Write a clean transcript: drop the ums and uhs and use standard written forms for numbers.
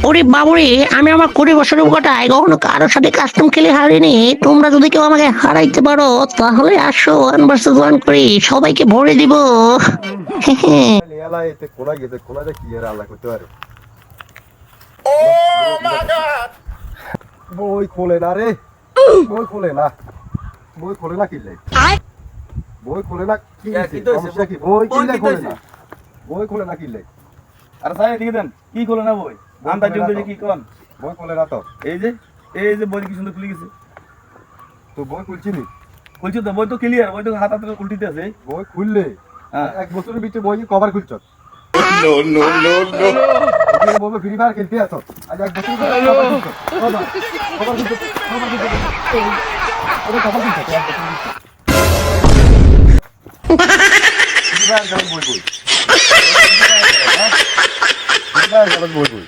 ওরে বাবুরে, আমি আমার 20 বছরের গোটায় কখনো কারোর সাথে কাস্টম খেলে হারিনি। তোমরা যদি কেউ আমাকে হারাইতে পারো তাহলে আসো 1 vs 1 করি, সবাইকে ভরে দিব। এলা এতে কোলা গেছে, কোলা যে কি এর আল্লাহ করতে পারে। বই খোলে না রে, বই খোলে না, বই খোলে না কিনলে, বই খোলে না কি সমস্যা কি? বই কিনলে খোলে না, বই খোলে না কিনলে। আরে সাহেব এদিকে দেন, কি খোলে না বই? আন্দাজ জুমতে যে কি কোন? বই খোলে না তো। এই যে বই কি সুন্দর খুলে গেছে। তো বই খুলছি নি, খুলছি তো, বই তো ক্লিয়ার, বই তো হাত হাতে উল্টিতে আছে। বই খুললে হ্যাঁ। 1 বছরের ভিতরে বই কভার খুলছ। বলবে ফ্রি ফায়ার খেলতে আসো, আজ 1 বছর কভার খুলছ, কভার খুলছ, কভার খুলছ, ওরে কভার খুলছ, ফ্রি ফায়ার বই বই, ফ্রি ফায়ার বই বই।